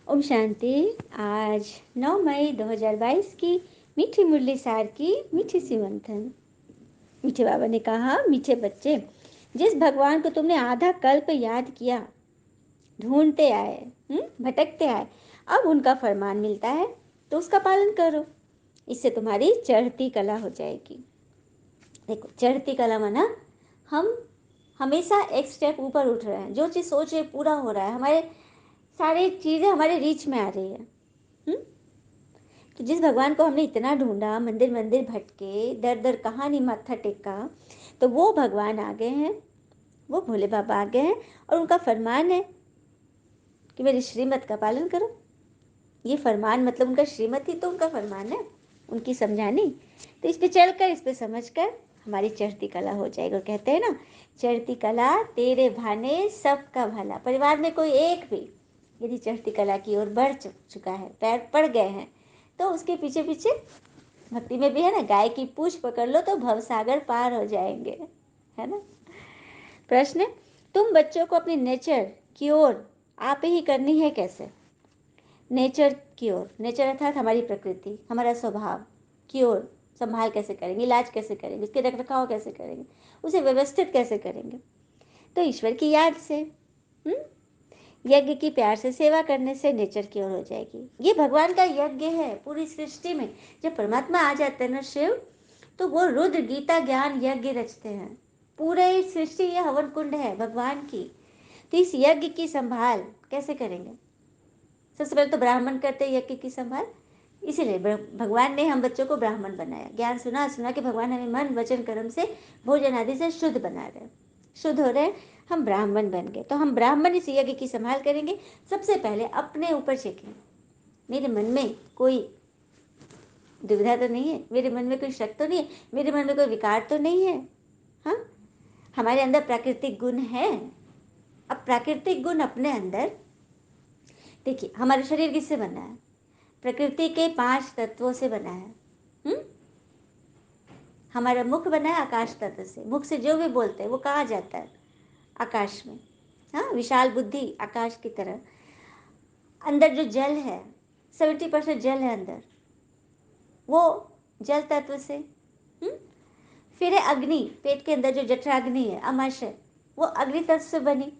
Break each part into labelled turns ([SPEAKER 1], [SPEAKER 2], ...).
[SPEAKER 1] ओम शांति। आज 9 मई 2022 की मीठी मुरली सार की मीठी सी मंथन। मीठे बाबा ने कहा, मीठे बच्चे, जिस भगवान को तुमने आधा कल्प याद किया, ढूंढते आए, भटकते आए, अब उनका फरमान मिलता है तो उसका पालन करो। इससे तुम्हारी चढ़ती कला हो जाएगी। देखो, चढ़ती कला माना हम हमेशा एक स्टेप ऊपर उठ रहे हैं, जो चीज़ सोच रहे पूरा हो रहा है, हमारे सारी चीज़ें हमारे रीच में आ रही है। तो जिस भगवान को हमने इतना ढूंढा, मंदिर मंदिर भटके, दर दर कहाँ नहीं माथा टेका, तो वो भगवान आ गए हैं, वो भोले बाबा आ गए हैं और उनका फरमान है कि मेरी श्रीमत का पालन करो। ये फरमान मतलब उनका श्रीमत ही तो उनका फरमान है, उनकी समझानी। तो इस पे चलकर, इस पे समझकर हमारी चढ़ती कला हो जाएगी। और कहते हैं ना, चढ़ती कला तेरे भाने सबका भला। परिवार में कोई एक भी यदि चढ़ती कला की ओर बढ़ चुका है, पैर पड़ गए हैं, तो उसके पीछे पीछे भक्ति में भी है ना, गाय की पूंछ पकड़ लो तो भवसागर पार हो जाएंगे, है ना। प्रश्न, तुम बच्चों को अपनी नेचर की ओर आप ही करनी है कैसे? नेचर की ओर, नेचर अर्थात हमारी प्रकृति, हमारा स्वभाव की ओर संभाल कैसे करेंगे, इलाज कैसे करेंगे, उसके रख रखाव कैसे करेंगे, उसे व्यवस्थित कैसे करेंगे? तो ईश्वर की याद से, यज्ञ की प्यार से सेवा करने से नेचर की ओर हो जाएगी। ये भगवान का यज्ञ है पूरी सृष्टि में। जब परमात्मा आ जाते हैं ना शिव, तो वो रुद्र गीता ज्ञान यज्ञ रचते हैं। पूरे सृष्टि ये हवन कुंड है भगवान की। तो इस यज्ञ की संभाल कैसे करेंगे? सबसे पहले तो ब्राह्मण करते हैं यज्ञ की संभाल। इसीलिए भगवान ने हम बच्चों को ब्राह्मण बनाया। ज्ञान सुना सुना के भगवान हमें मन वचन कर्म से, भोजन आदि से शुद्ध बना रहे, शुद्ध हो रहे, हम ब्राह्मण बन गए। तो हम ब्राह्मण इस यज्ञ की संभाल करेंगे। सबसे पहले अपने ऊपर चेकेंगे, मेरे मन में कोई दुविधा तो नहीं है, मेरे मन में कोई शक तो नहीं है, मेरे मन में कोई विकार तो नहीं है। हाँ, हमारे अंदर प्राकृतिक गुण है। अब प्राकृतिक गुण अपने अंदर, देखिए हमारा शरीर किससे बना है? प्रकृति के 5 तत्वों से बना है। हमारा मुख बना है आकाश तत्व से। मुख से जो भी बोलते हैं वो कहाँ जाता है? आकाश में। हाँ, विशाल बुद्धि आकाश की तरह। अंदर जो जल है, 70% जल है अंदर, वो जल तत्व से। फिर है अग्नि, पेट के अंदर जो जठराग्नि है, अमाशय, वो अग्नि तत्व से बनी।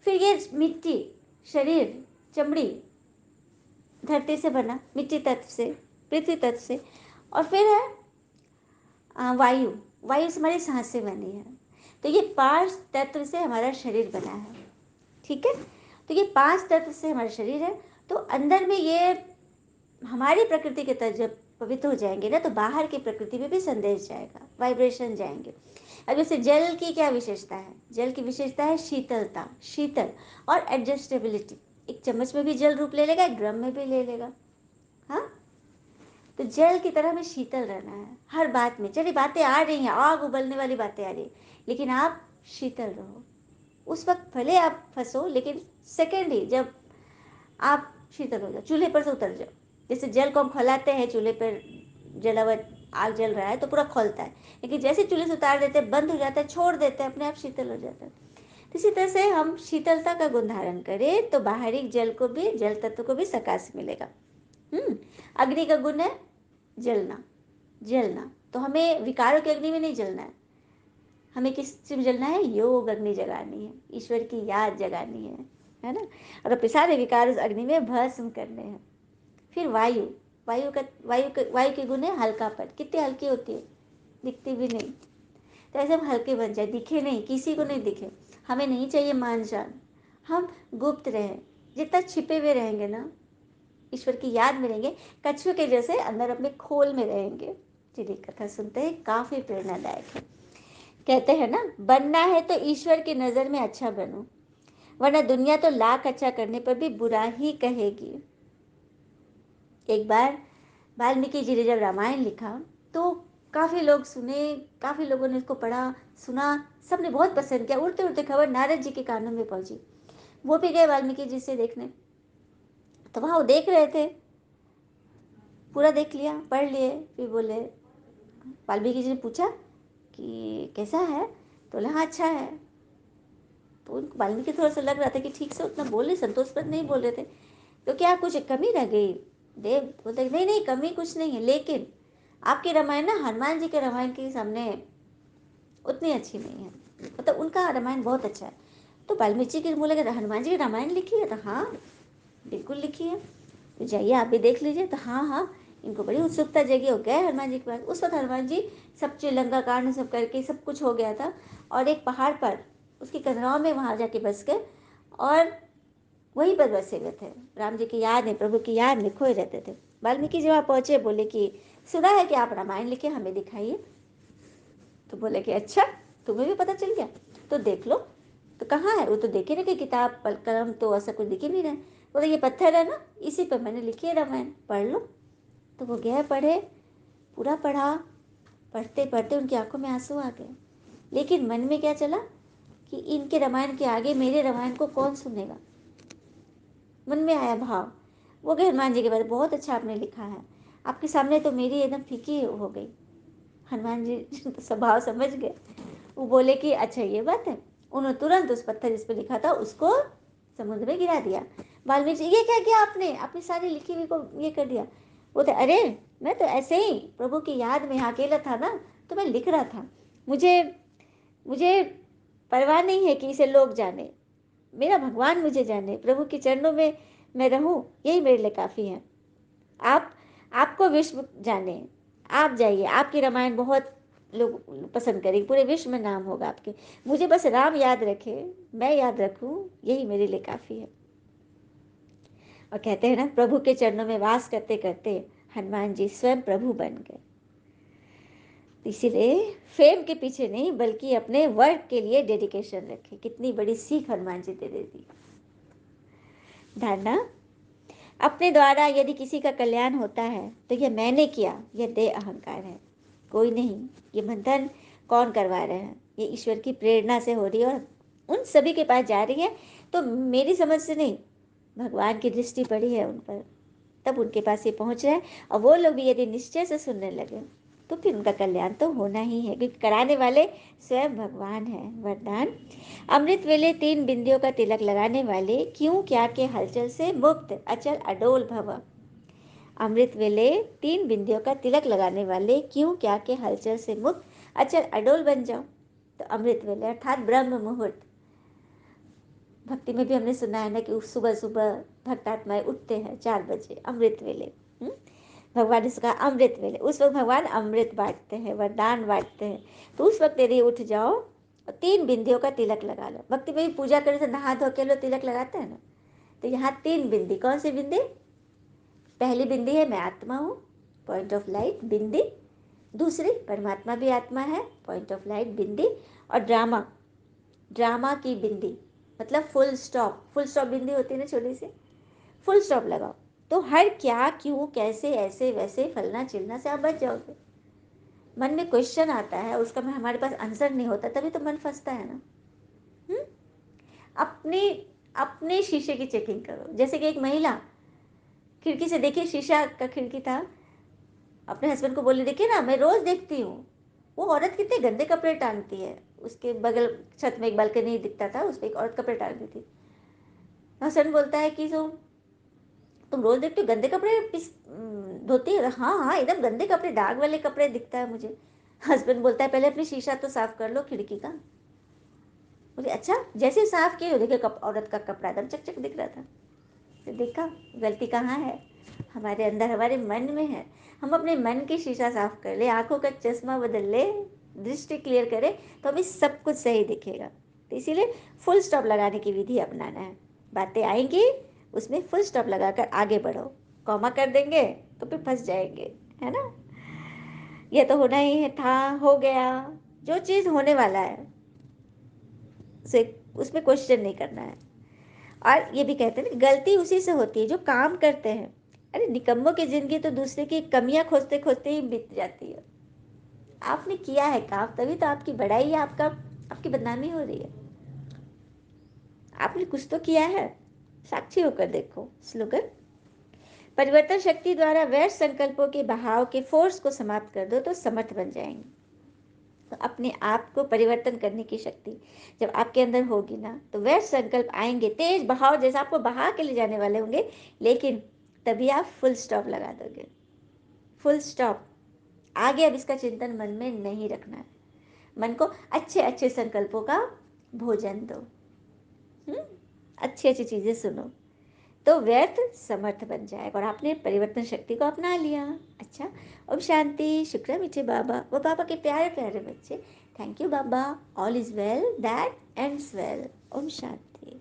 [SPEAKER 1] फिर ये मिट्टी, शरीर, चमड़ी धरती से बना, मिट्टी तत्व से, पृथ्वी तत्व से। और फिर है वायु, वायु से हमारी सांसें बनी है। तो ये 5 तत्व से हमारा शरीर बना है। ठीक है, तो ये 5 तत्व से हमारा शरीर है। तो अंदर में ये हमारी प्रकृति के तत्व जब पवित्र हो जाएंगे ना, तो बाहर की प्रकृति में भी संदेश जाएगा, वाइब्रेशन जाएंगे। अब जैसे जल की क्या विशेषता है? जल की विशेषता है शीतलता, शीतल और एडजस्टेबिलिटी। एक चम्मच में भी जल रूप ले लेगा, एक ड्रम में भी ले लेगा। हाँ, तो जल की तरह हमें शीतल रहना है हर बात में। चलिए बातें आ रही हैं, आग उबलने वाली बातें आ रही है, लेकिन आप शीतल रहो। उस वक्त भले आप फंसो, लेकिन सेकेंड ही जब आप शीतल हो जाओ, चूल्हे पर से उतर जाओ। जैसे जल को हम खौलाते हैं, चूल्हे पर जलावट आग जल रहा है तो पूरा खोलता है, लेकिन जैसे चूल्हे से उतार देते हैं, बंद हो जाता है, छोड़ देते हैं, अपने आप शीतल हो जाता है। इसी तरह से हम शीतलता का गुण धारण करें तो बाहरी जल को भी, जल तत्व को भी सकाश मिलेगा। अग्नि का गुण है जलना, जलना। तो हमें विकारों की अग्नि में नहीं जलना है, हमें किस में जलना है? योग अग्नि जगानी है, ईश्वर की याद जगानी है ना। और अपने सारे विकार उस अग्नि में भस्म करने हैं। फिर वायु, वायु के गुण है हल्कापन। कितनी हल्की होती है, दिखती भी नहीं। तो ऐसे हम हल्के बन जाए, दिखे नहीं, किसी को नहीं दिखे। हमें नहीं चाहिए मान जान, हम गुप्त रहें। जितना छिपे हुए रहेंगे ना, ईश्वर की याद में रहेंगे, कछुए के जैसे अंदर अपने खोल में रहेंगे। चलिए कथा सुनते हैं, काफी प्रेरणादायक है। कहते हैं ना, बनना है तो ईश्वर की नजर में अच्छा बनो, वरना दुनिया तो लाख अच्छा करने पर भी बुरा ही कहेगी। एक बार वाल्मीकि जी ने जब रामायण लिखा तो काफ़ी लोग सुने, काफ़ी लोगों ने उसको पढ़ा, सुना, सबने बहुत पसंद किया। उड़ते उड़ते खबर नारद जी के कानों में पहुंची। वो भी गए वाल्मीकि जी से देखने। तो वहाँ वो देख रहे थे, पूरा देख लिया, पढ़ लिए। फिर बोले, वाल्मीकि जी ने पूछा कि कैसा है? तो बोला हाँ अच्छा है। तो उनको वाल्मीकि थोड़ा सा लग रहा था कि ठीक से उतना बोले, संतोषप्रद नहीं बोल रहे थे। तो क्या कुछ कमी रह गई? देव बोलते नहीं नहीं, कमी कुछ नहीं है, लेकिन आपकी रामायण ना हनुमान जी के रामायण के सामने उतनी अच्छी नहीं है। मतलब उनका रामायण बहुत अच्छा है। तो वाल्मीकि जी के बोले हनुमान जी की रामायण लिखी है? तो हाँ बिल्कुल लिखी है, तो जाइए आप भी देख लीजिए। तो हाँ हाँ, इनको बड़ी उत्सुकता जगी, हो गए हनुमान जी के पास। उस वक्त हनुमान जी सब लंका कांड सब करके सब कुछ हो गया था, और एक पहाड़ पर उसकी कदराओं में वहाँ जाके बस गए, और वहीं पर बसे हुए थे। राम जी की याद में, प्रभु की याद में खोए रहते थे। वाल्मीकि जी वहाँ पहुँचे, बोले कि सुना है कि आप रामायण लिखे, हमें दिखाइए। तो बोले कि अच्छा, तुम्हें भी पता चल गया, तो देख लो। तो कहाँ है? वो तो देखे ना कि किताब पल कलम तो ऐसा कुछ दिख ही नहीं रहा। बोले ये पत्थर है ना, इसी पर मैंने लिखी है रामायण, पढ़ लो। तो वो गए, पढ़े, पूरा पढ़ा। पढ़ते पढ़ते उनकी आंखों में आंसू आ गए, लेकिन मन में क्या चला कि इनके रामायण के आगे मेरे रामायण को कौन सुनेगा। मन में आया भाव। वो गए हनुमान जी के बारे, बहुत अच्छा आपने लिखा है, आपके सामने तो मेरी एकदम फीकी हो गई। हनुमान जी तो स्वभाव समझ गए। वो बोले कि अच्छा ये बात है। उन्होंने तुरंत उस पत्थर जिस पर लिखा था उसको समुद्र में गिरा दिया। वाल्मीकि ये क्या किया आपने? आपने सारी लिखी हुई को ये कर दिया। बोलते अरे मैं तो ऐसे ही प्रभु की याद में यहाँ अकेला था ना, तो मैं लिख रहा था। मुझे मुझे परवाह नहीं है कि इसे लोग जाने, मेरा भगवान मुझे जाने, प्रभु के चरणों में मैं रहूं, यही मेरे लिए काफ़ी है। आप आपको विश्व जाने, आप जाइए, आपकी रामायण बहुत लोग पसंद करेंगे, पूरे विश्व में नाम होगा आपके। मुझे बस राम याद रखे, मैं याद रखूं, यही मेरे लिए काफ़ी है। और कहते हैं ना, प्रभु के चरणों में वास करते करते हनुमान जी स्वयं प्रभु बन गए। इसीलिए फेम के पीछे नहीं, बल्कि अपने वर्क के लिए डेडिकेशन रखे। कितनी बड़ी सीख हनुमान जी दे देती। धारणा, अपने द्वारा यदि किसी का कल्याण होता है तो यह मैंने किया, यह देह अहंकार है, कोई नहीं। ये बंधन कौन करवा रहे हैं? ये ईश्वर की प्रेरणा से हो रही है, और उन सभी के पास जा रही है। तो मेरी समझ से नहीं, भगवान की दृष्टि पड़ी है उन पर, तब उनके पास ये पहुंच रहा है। और वो लोग भी यदि निश्चय से सुनने लगे तो फिर उनका कल्याण तो होना ही है, क्योंकि कराने वाले स्वयं भगवान है। वरदान, अमृत वेले 3 बिंदियों का तिलक लगाने वाले, क्यों क्या के हलचल से मुक्त अचल अडोल भव। अमृत वेले 3 बिंदियों का तिलक लगाने वाले, क्यों क्या के हलचल से मुक्त अचल अडोल बन जाओ। तो अमृत वेले अर्थात ब्रह्म मुहूर्त। भक्ति में भी हमने सुना है ना कि सुबह सुबह भक्तात्माएं उठते हैं 4 बजे, अमृत वेले। भगवान ने कहा अमृत वेले, उस वक्त भगवान अमृत बांटते हैं, वरदान बांटते हैं। तो उस वक्त यदि उठ जाओ और 3 बिंदियों का तिलक लगा लो। भक्ति में भी पूजा करने से नहा धो के लो तिलक लगाते हैं ना, तो यहाँ 3 बिंदी। कौन सी बिंदी? पहली बिंदी है मैं आत्मा हूँ, पॉइंट ऑफ लाइट बिंदी। दूसरी परमात्मा भी आत्मा है, पॉइंट ऑफ लाइट बिंदी। और ड्रामा, ड्रामा की बिंदी, मतलब फुल स्टॉप। फुल स्टॉप बिंदी होती है ना छोटी सी, फुल स्टॉप लगाओ। तो हर क्या क्यों कैसे ऐसे वैसे फलना चिलना से आप बच जाओगे। मन में क्वेश्चन आता है, उसका में हमारे पास आंसर नहीं होता, तभी तो मन फंसता है ना। हुँ? अपने अपने शीशे की चेकिंग करो। जैसे कि एक महिला खिड़की से, देखिए शीशा का खिड़की था, अपने हस्बैंड को बोले देखिए ना मैं रोज देखती हूँ वो औरत कितने गंदे कपड़े टांगती है। उसके बगल छत में एक बालकनी दिखता था, उस पर एक औरत कपड़े टांगती थी। हस्बैंड बोलता है कि जो तुम रोज देखते हो गंदे कपड़े धोती है? हाँ हाँ, एकदम गंदे कपड़े, दाग वाले कपड़े दिखता है मुझे। हस्बैंड बोलता है पहले अपनी शीशा तो साफ कर लो खिड़की का। बोले अच्छा, जैसे साफ किए देखे औरत का कपड़ा एकदम चकचक दिख रहा था। तो देखा गलती कहाँ है? हमारे अंदर, हमारे मन में है। हम अपने मन की शीशा साफ कर ले, आंखों का चश्मा बदल ले, दृष्टि क्लियर करे, तो अभी सब कुछ सही दिखेगा। तो इसीलिए फुल स्टॉप लगाने की विधि अपनाना है। बातें आएंगी, उसमें फुल स्टॉप लगाकर आगे बढ़ो। कॉमा कर देंगे तो फिर फंस जाएंगे, है ना। ये तो होना ही है, था, हो गया। जो चीज़ होने वाला है उसे, उसमें क्वेश्चन नहीं करना है। और ये भी कहते हैं ना, गलती उसी से होती है जो काम करते हैं। अरे निकम्मों की जिंदगी तो दूसरे की कमियां खोजते खोजते ही बीत जाती है। आपने किया है काम, तभी तो आपकी बड़ाई है, आपका आपकी बदनामी हो रही है। आपने कुछ तो किया है, साक्षी होकर देखो। स्लोगन, परिवर्तन शक्ति द्वारा व्यर्थ संकल्पों के बहाव के फोर्स को समाप्त कर दो तो समर्थ बन जाएंगे। तो अपने आप को परिवर्तन करने की शक्ति जब आपके अंदर होगी ना, तो वह संकल्प आएंगे तेज बहाव जैसा, आपको बहा के ले जाने वाले होंगे, लेकिन तभी आप फुल स्टॉप लगा दोगे। Full stop. आगे अब इसका चिंतन मन में नहीं रखना है। मन को अच्छे अच्छे संकल्पों का भोजन दो। अच्छी अच्छी चीजें सुनो, तो व्यर्थ समर्थ बन जाएगा और आपने परिवर्तन शक्ति को अपना लिया। अच्छा, ओम शांति। शुक्र मीठे बाबा, वो बाबा के प्यारे प्यारे बच्चे। थैंक यू बाबा। All is well that ends well. ओम शांति।